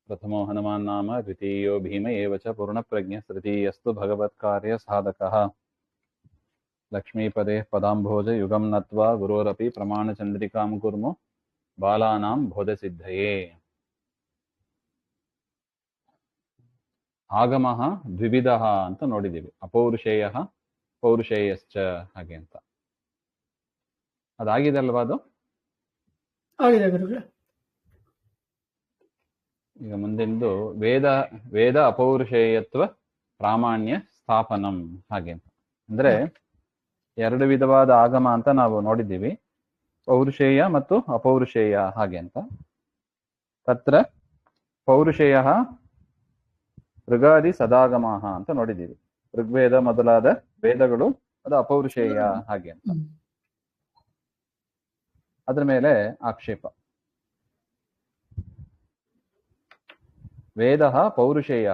प्रथमो हनुमान् नाम द्वितीयो भीम एव च पूर्णप्रज्ञः तृतीयस्तु भगवत्कार्यसाधकः लक्ष्मीपदे पदाम्भोज युगं नत्वा गुरोरपि प्रमाणचन्द्रिकां कुर्मो बालानां बोधसिद्धये। ಆಗಮಃ ದ್ವಿವಿಧಃ ಅಂತ ನೋಡಿದ್ದೀವಿ. ಅಪೌರುಷೇಯಃ ಪೌರುಷೇಯಶ್ಚ ಹಾಗೆ ಅಂತ. ಅದಾಗಿದೆ ಅಲ್ವಾ? ಅದು ಆಗಿದೆ ಗುರುಗಳೇ. ಈಗ ಮುಂದಿಂದು ವೇದ ಅಪೌರುಷೇಯತ್ವ ಪ್ರಾಮಾಣ್ಯ ಸ್ಥಾಪನಂ ಹಾಗೆ ಅಂತ. ಅಂದ್ರೆ ಎರಡು ವಿಧವಾದ ಆಗಮ ಅಂತ ನಾವು ನೋಡಿದ್ದೀವಿ, ಪೌರುಷೇಯ ಮತ್ತು ಅಪೌರುಷೇಯ ಹಾಗೆ ಅಂತ. ತತ್ರ ಪೌರುಷೇಯ ಋಗಾದಿ ಸದಾಗಮಃ ಅಂತ ನೋಡಿದ್ದೀವಿ. ಋಗ್ವೇದ ಮೊದಲಾದ ವೇದಗಳು ಅದು ಅಪೌರುಷೇಯ ಹಾಗೆ ಅಂತ. ಅದ್ರ ಮೇಲೆ ಆಕ್ಷೇಪ. ವೇದ ಪೌರುಷೇಯ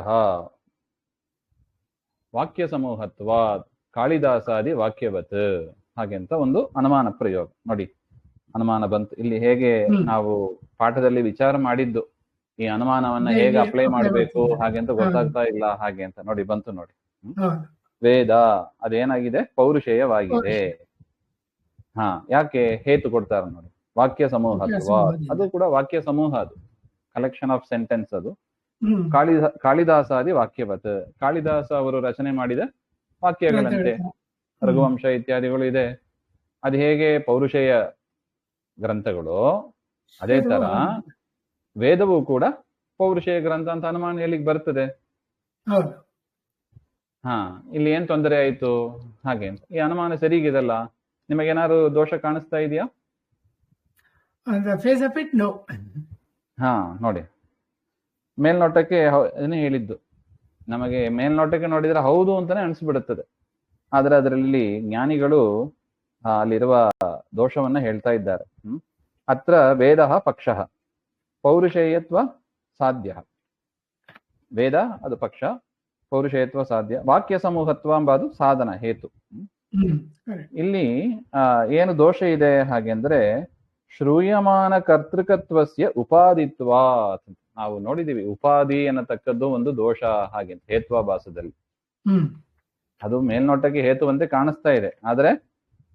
ವಾಕ್ಯ ಸಮೂಹತ್ವಾತ್ ಕಾಳಿದಾಸಾದಿ ವಾಕ್ಯವತ್ ಹಾಗೆ ಅಂತ ಒಂದು ಅನುಮಾನ ಪ್ರಯೋಗ. ನೋಡಿ, ಅನುಮಾನ ಬಂತು ಇಲ್ಲಿ. ಹೇಗೆ ನಾವು ಪಾಠದಲ್ಲಿ ವಿಚಾರ ಮಾಡಿದ್ದು, ಈ ಅನುಮಾನವನ್ನ ಹೇಗೆ ಅಪ್ಲೈ ಮಾಡಬೇಕು ಹಾಗೆ ಅಂತ ಗೊತ್ತಾಗ್ತಾ ಇಲ್ಲ ಹಾಗೆ ಅಂತ. ನೋಡಿ, ಬಂತು ನೋಡಿ. ವೇದ ಅದೇನಾಗಿದೆ? ಪೌರುಷೇಯವಾಗಿದೆ. ಯಾಕೆ? ಹೇತು ಕೊಡ್ತಾರೆ ನೋಡಿ. ವಾಕ್ಯ ಸಮೂಹತ್ವ, ಅದು ಕೂಡ ವಾಕ್ಯ ಸಮೂಹ, ಅದು ಕಲೆಕ್ಷನ್ ಆಫ್ ಸೆಂಟೆನ್ಸ್. ಅದು ಕಾಳಿದಾಸಾದಿ ವಾಕ್ಯವತ್, ಕಾಳಿದಾಸ ಅವರು ರಚನೆ ಮಾಡಿದ ವಾಕ್ಯಗಳಂತೆ ರಘುವಂಶ ಇತ್ಯಾದಿಗಳು ಇದೆ. ಅದು ಹೇಗೆ ಪೌರುಷೇಯ ಗ್ರಂಥಗಳು, ಅದೇ ತರ ವೇದವೂ ಕೂಡ ಪೌರುಷೇಯ ಗ್ರಂಥ ಅಂತ ಅನುಮಾನ ಎಲ್ಲಿಗೆ ಬರ್ತದೆ? ಇಲ್ಲಿ ಏನ್ ತೊಂದರೆ ಆಯ್ತು ಹಾಗೆ ಅಂತ. ಈ ಅನುಮಾನ ಸರಿಗಿದಲ್ಲ. ನಿಮಗೇನಾದ್ರು ದೋಷ ಕಾಣಿಸ್ತಾ ಇದೆಯಾ? ನೋಡಿ, ಮೇಲ್ನೋಟಕ್ಕೆ ಅದನ್ನೇ ಹೇಳಿದ್ದು. ನಮಗೆ ಮೇಲ್ನೋಟಕ್ಕೆ ನೋಡಿದ್ರೆ ಹೌದು ಅಂತಾನೆ ಅನಿಸ್ಬಿಡುತ್ತದೆ. ಆದ್ರೆ ಅದರಲ್ಲಿ ಜ್ಞಾನಿಗಳು ಅಲ್ಲಿರುವ ದೋಷವನ್ನ ಹೇಳ್ತಾ ಇದ್ದಾರೆ. ಅತ್ರ ವೇದ ಪಕ್ಷ ಪೌರುಷೇಯತ್ವ ಸಾಧ್ಯ. ವೇದ ಅದು ಪಕ್ಷ, ಪೌರುಷೇಯತ್ವ ಸಾಧ್ಯ. ವಾಕ್ಯ ಸಮೂಹತ್ವ ಎಂಬುದು ಸಾಧನ, ಹೇತು. ಇಲ್ಲಿ ಏನು ದೋಷ ಇದೆ ಹಾಗೆ ಅಂದ್ರೆ ಶ್ರೂಯಮಾನ ಕರ್ತೃಕತ್ವಸ್ಯ ಉಪಾದಿತ್ವ. ನಾವು ನೋಡಿದೀವಿ, ಉಪಾಧಿ ಅನ್ನತಕ್ಕದ್ದು ಒಂದು ದೋಷ ಹಾಗೆ ಹೇತ್ವಾಭಾಸದಲ್ಲಿ. ಅದು ಮೇಲ್ನೋಟಕ್ಕೆ ಹೇತುವಂತೆ ಕಾಣಿಸ್ತಾ ಇದೆ, ಆದ್ರೆ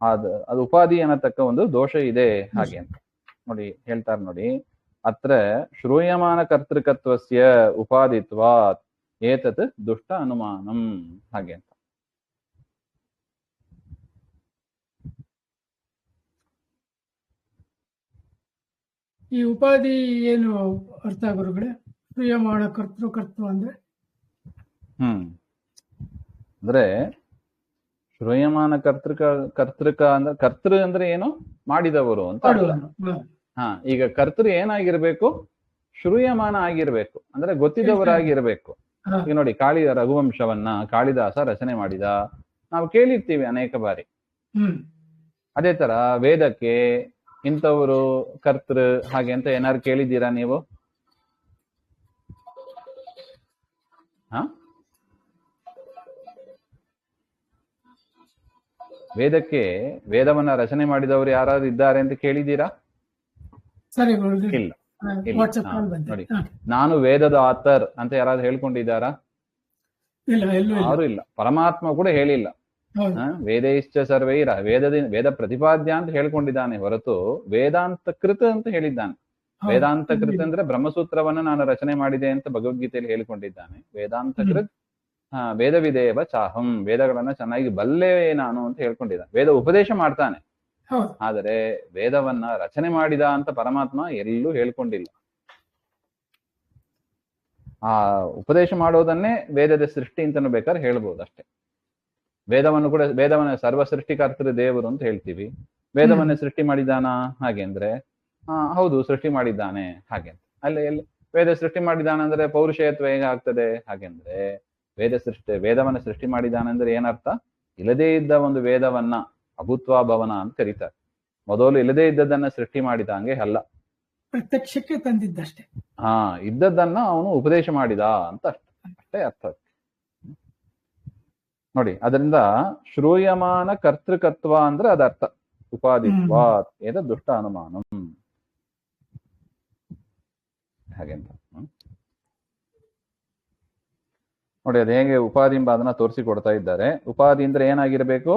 ಅದು ಉಪಾಧಿ ಅನ್ನತಕ್ಕ ಒಂದು ದೋಷ ಇದೆ ಹಾಗೆ ಅಂತ ನೋಡಿ ಹೇಳ್ತಾರೆ. ನೋಡಿ, ಅತ್ರ ಶ್ರೂಯಮಾನ ಕರ್ತೃಕತ್ವಸ್ಯ ಉಪಾದಿತ್ವಾತ್ ಏತತ್ ದುಷ್ಟ ಅನುಮಾನಂ ಹಾಗೆ ಅಂತ. ಈ ಉಪಾಧಿ ಏನು ಅರ್ಥ ಗುರುಗಳೇ? ಶ್ರೂಯಮಾನ ಕರ್ತೃಕತ್ವ ಅಂದ್ರೆ ಅಂದ್ರೆ ಶ್ರೂಯಮಾನ ಕರ್ತೃಕ ಅಂದ್ರೆ ಕರ್ತೃ ಅಂದ್ರೆ ಏನು? ಮಾಡಿದವರು ಅಂತ. ಈಗ ಕರ್ತೃ ಏನಾಗಿರ್ಬೇಕು? ಶ್ರೂಯಮಾನ ಆಗಿರ್ಬೇಕು, ಅಂದ್ರೆ ಗೊತ್ತಿದವರಾಗಿರ್ಬೇಕು. ಈಗ ನೋಡಿ, ರಘುವಂಶವನ್ನ ಕಾಳಿದಾಸ ರಚನೆ ಮಾಡಿದ, ನಾವು ಕೇಳಿರ್ತೀವಿ ಅನೇಕ ಬಾರಿ. ಅದೇ ತರ ವೇದಕ್ಕೆ ಇಂಥವರು ಕರ್ತೃ ಹಾಗೆ ಅಂತ ಏನಾದ್ರು ಕೇಳಿದ್ದೀರಾ ನೀವು? ವೇದಕ್ಕೆ ವೇದವನ್ನ ರಚನೆ ಮಾಡಿದವರು ಯಾರಾದ್ರೂ ಇದ್ದಾರೆ ಅಂತ ಕೇಳಿದ್ದೀರಾ? ಇಲ್ಲ. ನೋಡಿ, ನಾನು ವೇದದ ಆಥರ್ ಅಂತ ಯಾರಾದ್ರೂ ಹೇಳ್ಕೊಂಡಿದ್ದಾರಾ? ಯಾರು ಇಲ್ಲ. ಪರಮಾತ್ಮ ಕೂಡ ಹೇಳಿಲ್ಲ. ವೇದೈಶ್ಚ ಸರ್ವೈರ ವೇದ ಪ್ರತಿಪಾದ್ಯ ಅಂತ ಹೇಳ್ಕೊಂಡಿದ್ದಾನೆ ಹೊರತು ವೇದಾಂತ ಕೃತ ಅಂತ ಹೇಳಿದ್ದಾನೆ. ವೇದಾಂತ ಕೃತ ಅಂದ್ರೆ ಬ್ರಹ್ಮಸೂತ್ರವನ್ನ ನಾನು ರಚನೆ ಮಾಡಿದೆ ಅಂತ ಭಗವದ್ಗೀತೆಯಲ್ಲಿ ಹೇಳಿಕೊಂಡಿದ್ದಾನೆ. ವೇದಾಂತ ಕೃತ್ ವೇದವಿದೇವ ಚಾಹಂ, ವೇದಗಳನ್ನ ಚೆನ್ನಾಗಿ ಬಲ್ಲೆ ನಾನು ಅಂತ ಹೇಳ್ಕೊಂಡಿದ್ದಾನೆ. ವೇದ ಉಪದೇಶ ಮಾಡ್ತಾನೆ, ಆದರೆ ವೇದವನ್ನ ರಚನೆ ಮಾಡಿದ ಅಂತ ಪರಮಾತ್ಮ ಎಲ್ಲೂ ಹೇಳ್ಕೊಂಡಿಲ್ಲ. ಆ ಉಪದೇಶ ಮಾಡೋದನ್ನೇ ವೇದದ ಸೃಷ್ಟಿ ಅಂತಾನು ಬೇಕಾದ್ರೆ ಹೇಳ್ಬೋದು ಅಷ್ಟೇ. ವೇದವನ್ನ ಸರ್ವ ಸೃಷ್ಟಿಕರ್ತೃ ದೇವರು ಅಂತ ಹೇಳ್ತೀವಿ. ವೇದವನ್ನ ಸೃಷ್ಟಿ ಮಾಡಿದಾನ ಹಾಗೆ ಅಂದ್ರೆ ಹೌದು, ಸೃಷ್ಟಿ ಮಾಡಿದ್ದಾನೆ ಹಾಗೆ ಅಂತ. ಎಲ್ಲಿ ವೇದ ಸೃಷ್ಟಿ ಮಾಡಿದಾನ ಅಂದ್ರೆ ಪೌರುಷೇಯತ್ವ ಹೇಗೆ ಆಗ್ತದೆ ಹಾಗೆಂದ್ರೆ ವೇದವನ್ನ ಸೃಷ್ಟಿ ಮಾಡಿದಾನಂದ್ರೆ ಏನರ್ಥ? ಇಲ್ಲದೇ ಇದ್ದ ಒಂದು ವೇದವನ್ನ ಅಭೂತ್ವಾಭವನ ಅಂತ ಕರೀತಾರೆ. ಮೊದಲು ಇಲ್ಲದೇ ಇದ್ದದನ್ನ ಸೃಷ್ಟಿ ಮಾಡಿದಂಗೆ ಅಲ್ಲ, ಪ್ರತ್ಯಕ್ಷಕ್ಕೆ ತಂದಿದ್ದಷ್ಟೇ. ಇದ್ದದ್ದನ್ನ ಅವನು ಉಪದೇಶ ಮಾಡಿದ ಅಂತ ಅಷ್ಟೇ ಅರ್ಥ. ನೋಡಿ, ಅದರಿಂದ ಶ್ರೂಯಮಾನ ಕರ್ತೃಕತ್ವ ಅಂದ್ರೆ ಅದರ್ಥ ಉಪಾದಿತ್ವ ಏದ ದುಷ್ಟ ಅನುಮಾನಂ ಹಾಗೆಂತ. ನೋಡಿ ಅದು ಹೇಗೆ ಉಪಾಧಿ ಎಂಬ ಅದನ್ನ ತೋರಿಸಿಕೊಡ್ತಾ ಇದ್ದಾರೆ. ಉಪಾಧಿ ಅಂದ್ರೆ ಏನಾಗಿರ್ಬೇಕು?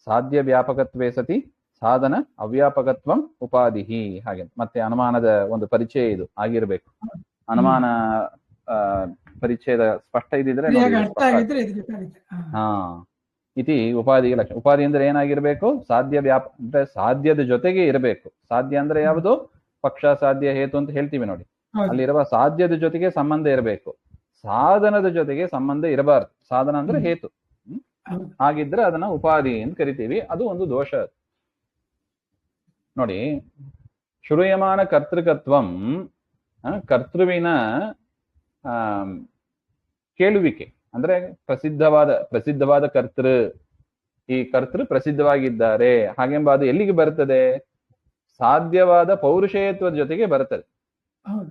ಸಾಧ್ಯ ವ್ಯಾಪಕತ್ವೇ ಸತಿ ಸಾಧನ ಅವ್ಯಾಪಕತ್ವಂ ಉಪಾಧಿ. ಹಾಗೆ ಮತ್ತೆ ಅನುಮಾನದ ಒಂದು ಪರಿಚಯ ಇದು ಆಗಿರ್ಬೇಕು. ಅನುಮಾನ ಪರಿಚಯದ ಸ್ಪಷ್ಟ ಇದ್ದಿದ್ರೆ ಹಾ ಇತಿ ಉಪಾಧಿಗೆ ಲಕ್ಷಣ. ಉಪಾಧಿ ಅಂದ್ರೆ ಏನಾಗಿರ್ಬೇಕು? ಸಾಧ್ಯ ಅಂದ್ರೆ ಸಾಧ್ಯದ ಜೊತೆಗೆ ಇರಬೇಕು. ಸಾಧ್ಯ ಅಂದ್ರೆ ಯಾವುದು? ಪಕ್ಷ, ಸಾಧ್ಯ, ಹೇತು ಅಂತ ಹೇಳ್ತೀವಿ ನೋಡಿ. ಅಲ್ಲಿರುವ ಸಾಧ್ಯದ ಜೊತೆಗೆ ಸಂಬಂಧ ಇರಬೇಕು. ಸಾಧನದ ಜೊತೆಗೆ ಸಂಬಂಧ ಇರಬಾರ್ದು. ಸಾಧನ ಅಂದ್ರೆ ಹೇತು. ಹಾಗಿದ್ರೆ ಅದನ್ನ ಉಪಾಧಿ ಅಂತ ಕರಿತೀವಿ. ಅದು ಒಂದು ದೋಷ. ನೋಡಿ, ಶ್ರೂಯಮಾನ ಕರ್ತೃಕತ್ವಂ ಕರ್ತೃವಿನ ಕೇಳುವಿಕೆ ಅಂದ್ರೆ ಪ್ರಸಿದ್ಧವಾದ ಕರ್ತೃ. ಈ ಕರ್ತೃ ಪ್ರಸಿದ್ಧವಾಗಿದ್ದಾರೆ ಹಾಗೆಂಬ ಅದು ಎಲ್ಲಿಗೆ ಬರ್ತದೆ? ಸಾಧ್ಯವಾದ ಪೌರುಷೇಯತ್ವದ ಜೊತೆಗೆ ಬರ್ತದೆ.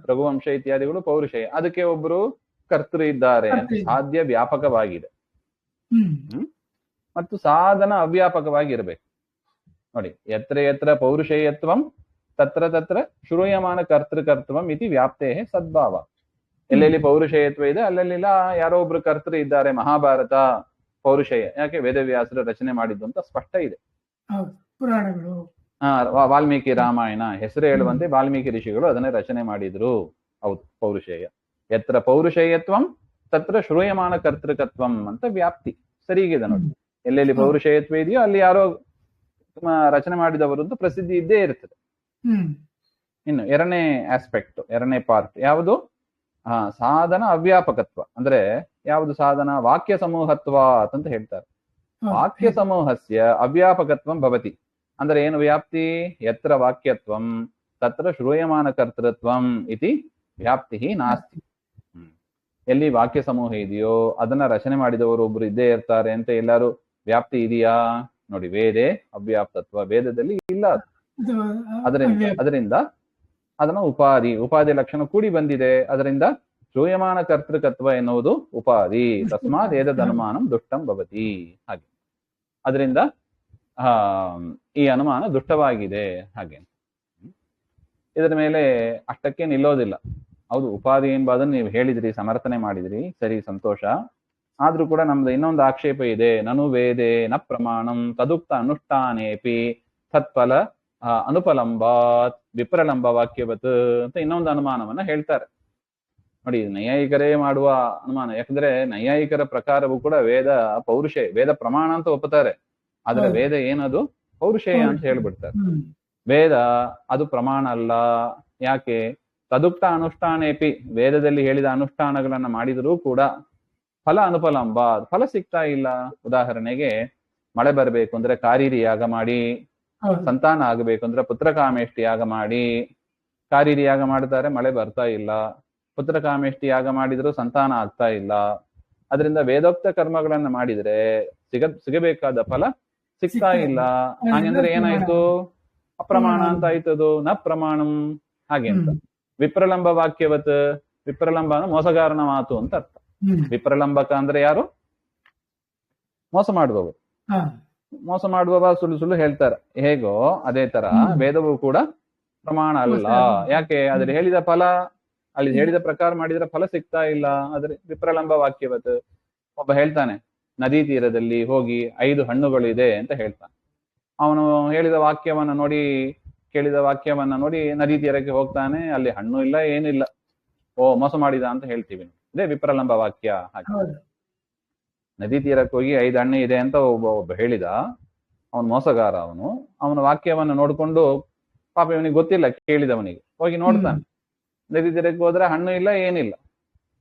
ರಘುವಂಶ ಇತ್ಯಾದಿಗಳು ಪೌರುಷೇಯ. ಅದಕ್ಕೆ ಒಬ್ರು ಕರ್ತೃ ಇದ್ದಾರೆ. ಸಾಧ್ಯ ವ್ಯಾಪಕವಾಗಿದೆ ಮತ್ತು ಸಾಧನ ಅವ್ಯಾಪಕವಾಗಿರ್ಬೇಕು. ನೋಡಿ, ಯತ್ರ ಯತ್ರ ಪೌರುಷೇಯತ್ವಂ ತತ್ರ ತತ್ರ ಶ್ರೂಯಮಾನ ಕರ್ತೃಕತ್ವಂ ಇತಿ ವ್ಯಾಪ್ತೇ ಸದ್ಭಾವ. ಎಲ್ಲೆಲ್ಲಿ ಪೌರುಷೇಯತ್ವ ಇದೆ ಅಲ್ಲೆಲ್ಲ ಯಾರೋ ಒಬ್ರು ಕರ್ತೃ ಇದ್ದಾರೆ. ಮಹಾಭಾರತ ಪೌರುಷೇಯ. ಯಾಕೆ? ವೇದವ್ಯಾಸರು ರಚನೆ ಮಾಡಿದ್ದು ಅಂತ ಸ್ಪಷ್ಟ ಇದೆ. ಪುರಾಣಗಳು, ವಾಲ್ಮೀಕಿ ರಾಮಾಯಣ ಹೆಸರು ಹೇಳುವಂತೆ ವಾಲ್ಮೀಕಿ ಋಷಿಗಳು ಅದನ್ನೇ ರಚನೆ ಮಾಡಿದ್ರು. ಹೌದು, ಪೌರುಷೇಯ. ಯತ್ರ ಪೌರುಷೇಯತ್ವಂ ತತ್ರ ಶ್ರೂಯಮಾನ ಕರ್ತೃಕತ್ವಂ ಅಂತ ವ್ಯಾಪ್ತಿ ಸರಿಗಿದೆ ನೋಡಿ. ಎಲ್ಲೆಲ್ಲಿ ಪೌರುಷೇಯತ್ವ ಇದೆಯೋ ಅಲ್ಲಿ ಯಾರೋ ರಚನೆ ಮಾಡಿದವರು ಅಂತ ಪ್ರಸಿದ್ಧಿ ಇದ್ದೇ ಇರ್ತದೆ. ಇನ್ನು ಎರಡನೇ ಆಸ್ಪೆಕ್ಟ್, ಎರಡನೇ ಪಾರ್ಟ್ ಯಾವುದು? ಸಾಧನ ಅವ್ಯಾಪಕತ್ವ. ಅಂದ್ರೆ ಯಾವುದು ಸಾಧನ? ವಾಕ್ಯ ಸಮೂಹತ್ವ ಅಂತ ಹೇಳ್ತಾರೆ. ವಾಕ್ಯ ಸಮೂಹಸ್ಯ ಅವ್ಯಾಪಕತ್ವಂ ಭವತಿ. ಅಂದ್ರೆ ಏನು ವ್ಯಾಪ್ತಿ? ಯತ್ರ ವಾಕ್ಯತ್ವಂ ತತ್ರ ಶ್ರೂಯಮಾನ ಕರ್ತೃತ್ವಂ ಇತಿ ವ್ಯಾಪ್ತಿ ನಾಸ್ತಿ. ಎಲ್ಲಿ ವಾಕ್ಯ ಸಮೂಹ ಇದೆಯೋ ಅದನ್ನ ರಚನೆ ಮಾಡಿದವರು ಒಬ್ರು ಇದ್ದೇ ಇರ್ತಾರೆ ಅಂತ ಎಲ್ಲಾರು ವ್ಯಾಪ್ತಿ ಇದೆಯಾ? ನೋಡಿ, ವೇದೇ ಅವ್ಯಾಪ್ತತ್ವ, ವೇದದಲ್ಲಿ ಇಲ್ಲ. ಅದರಿಂದ ಅದನ್ನ ಉಪಾಧಿ ಲಕ್ಷಣ ಕೂಡಿ ಬಂದಿದೆ. ಅದರಿಂದ ಶ್ರೂಯಮಾನ ಕರ್ತೃಕತ್ವ ಎನ್ನುವುದು ಉಪಾಧಿ. ತಸ್ಮಾತ್ ಏತದ್ ಅನುಮಾನಂ ದುಷ್ಟಂ ಭವತಿ. ಹಾಗೆ ಅದರಿಂದ ಈ ಅನುಮಾನ ದುಷ್ಟವಾಗಿದೆ. ಹಾಗೆ ಇದರ ಮೇಲೆ ಅಷ್ಟಕ್ಕೆ ನಿಲ್ಲೋದಿಲ್ಲ. ಹೌದು, ಉಪಾಧಿ ಎಂಬುದನ್ನು ನೀವು ಹೇಳಿದ್ರಿ, ಸಮರ್ಥನೆ ಮಾಡಿದ್ರಿ, ಸರಿ, ಸಂತೋಷ. ಆದ್ರೂ ಕೂಡ ನಮ್ದು ಇನ್ನೊಂದು ಆಕ್ಷೇಪ ಇದೆ. ನನು ವೇದೆ ನ ಪ್ರಮಾಣಂ ತದುಕ್ತ ಅನುಷ್ಠಾನೇಪಿ ತತ್ಫಲ ಅನುಪಲಂಬಾತ್ ವಿಪ್ರಲಂಬ ವಾಕ್ಯವತ್ ಅಂತ ಇನ್ನೊಂದು ಅನುಮಾನವನ್ನ ಹೇಳ್ತಾರೆ. ನೋಡಿ, ನೈಯಾಯಿಕರೇ ಮಾಡುವ ಅನುಮಾನ. ಯಾಕಂದ್ರೆ ನೈಯಾಯಿಕರ ಪ್ರಕಾರವೂ ಕೂಡ ವೇದ ಪೌರುಷೇಯ, ವೇದ ಪ್ರಮಾಣ ಅಂತ ಒಪ್ಪುತ್ತಾರೆ. ಆದ್ರೆ ವೇದ ಏನದು? ಪೌರುಷೇಯ ಅಂತ ಹೇಳ್ಬಿಡ್ತಾರೆ. ವೇದ ಅದು ಪ್ರಮಾಣ ಅಲ್ಲ. ಯಾಕೆ? ತದುಕ್ತ ಅನುಷ್ಠಾನೇಪಿ, ವೇದದಲ್ಲಿ ಹೇಳಿದ ಅನುಷ್ಠಾನಗಳನ್ನ ಮಾಡಿದರೂ ಕೂಡ ಫಲ ಅನುಪಲಂಬ, ಫಲ ಸಿಗ್ತಾ ಇಲ್ಲ. ಉದಾಹರಣೆಗೆ, ಮಳೆ ಬರಬೇಕು ಅಂದ್ರೆ ಕಾರೀರಿ ಯಾಗ ಮಾಡಿ, ಸಂತಾನ ಆಗಬೇಕು ಅಂದ್ರೆ ಪುತ್ರಕಾಮೇಷ್ಟಿ ಯಾಗ ಮಾಡಿ. ಕಾರೀರಿ ಯಾಗ ಮಾಡ್ತಾರೆ, ಮಳೆ ಬರ್ತಾ ಇಲ್ಲ. ಪುತ್ರಕಾಮೇಷ್ಟಿ ಯಾಗ ಮಾಡಿದ್ರು ಸಂತಾನ ಆಗ್ತಾ ಇಲ್ಲ. ಅದರಿಂದ ವೇದೋಕ್ತ ಕರ್ಮಗಳನ್ನ ಮಾಡಿದ್ರೆ ಸಿಗಬೇಕಾದ ಫಲ ಸಿಗ್ತಾ ಇಲ್ಲ. ಹಾಗೆಂದ್ರೆ ಏನಾಯ್ತು? ಅಪ್ರಮಾಣ ಅಂತ ಆಯ್ತದು. ನ ಪ್ರಮಾಣಂ. ಹಾಗೆ ಅಂತ ವಿಪ್ರಲಂಬ ವಾಕ್ಯವತ್. ವಿಪ್ರಲಂಬ ಮೋಸಗಾರನ ಮಾತು ಅಂತ ಅರ್ಥ. ವಿಪ್ರಲಂಬಕ ಅಂದ್ರೆ ಯಾರು? ಮೋಸ ಮಾಡುವವರು. ಮೋಸ ಮಾಡುವವ ಸುಳ್ಳು ಹೇಳ್ತಾರೆ. ಹೇಗೋ ಅದೇ ತರ ವೇದವು ಕೂಡ ಪ್ರಮಾಣ ಅಲ್ಲ. ಯಾಕೆ? ಅದ್ರಲ್ಲಿ ಹೇಳಿದ ಫಲ, ಅಲ್ಲಿ ಹೇಳಿದ ಪ್ರಕಾರ ಮಾಡಿದ್ರೆ ಫಲ ಸಿಗ್ತಾ ಇಲ್ಲ. ಆದ್ರೆ ವಿಪ್ರಲಂಬ ವಾಕ್ಯವತ್. ಒಬ್ಬ ಹೇಳ್ತಾನೆ, ನದಿ ತೀರದಲ್ಲಿ ಹೋಗಿ 5 ಹಣ್ಣುಗಳು ಇದೆ ಅಂತ ಹೇಳ್ತಾನೆ. ಅವನು ಹೇಳಿದ ವಾಕ್ಯವನ್ನ ನೋಡಿ, ಕೇಳಿದ ವಾಕ್ಯವನ್ನ ನೋಡಿ ನದಿ ತೀರಕ್ಕೆ ಹೋಗ್ತಾನೆ. ಅಲ್ಲಿ ಹಣ್ಣು ಇಲ್ಲ, ಏನಿಲ್ಲ. ಓ, ಮೋಸ ಮಾಡಿದ ಅಂತ ಹೇಳ್ತೀವಿ. ಇದೇ ವಿಪ್ರಲಂಬ ವಾಕ್ಯ. ಹಾಗೆ ನದಿ ತೀರಕ್ಕೆ ಹೋಗಿ 5 ಹಣ್ಣು ಇದೆ ಅಂತ ಒಬ್ಬ ಹೇಳಿದ. ಅವನು ಮೋಸಗಾರ. ಅವನ ವಾಕ್ಯವನ್ನ ನೋಡ್ಕೊಂಡು, ಪಾಪ ಇವನಿಗೆ ಗೊತ್ತಿಲ್ಲ, ಕೇಳಿದವನಿಗೆ ಹೋಗಿ ನೋಡ್ತಾನೆ. ನದಿ ತೀರಕ್ಕೆ ಹೋದ್ರೆ ಹಣ್ಣು ಇಲ್ಲ, ಏನಿಲ್ಲ.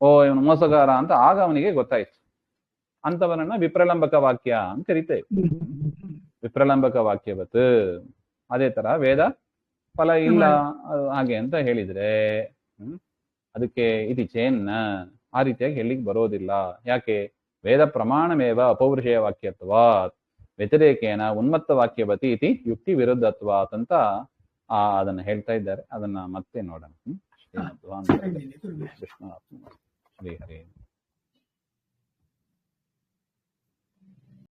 ಓ, ಇವನು ಮೋಸಗಾರ ಅಂತ ಆಗ ಅವನಿಗೆ ಗೊತ್ತಾಯ್ತು. ಅಂತವನನ್ನ ವಿಪ್ರಲಂಬಕ ವಾಕ್ಯ ಅಂತ ಕರಿತೇವೆ. ವಿಪ್ರಲಂಬಕ ವಾಕ್ಯವತ್. ಅದೇ ತರ ವೇದ ಫಲ ಇಲ್ಲ ಹಾಗೆ ಅಂತ ಹೇಳಿದ್ರೆ ಅದಕ್ಕೆ ಇತಿ ಚೇನ್ನ, ಆ ರೀತಿಯಾಗಿ ಹೇಳಿಕ್ ಬರೋದಿಲ್ಲ. ಯಾಕೆ? ವೇದ ಪ್ರಮಾಣಮೇವ ಅಪೌರುಷೇಯ ವಾಕ್ಯತ್ವಾತ್ ವ್ಯತಿರೇಕೇನ ಉನ್ಮತ್ತ ವಾಕ್ಯವತಿ ಇತಿ ಯುಕ್ತಿ ವಿರುದ್ಧತ್ವಾತ್ ಅಂತ ಅದನ್ನ ಹೇಳ್ತಾ ಇದ್ದಾರೆ. ಅದನ್ನ ಮತ್ತೆ ನೋಡೋಣ. ಶ್ರೀಮದ್ ಶ್ರೀ ಹರಿ.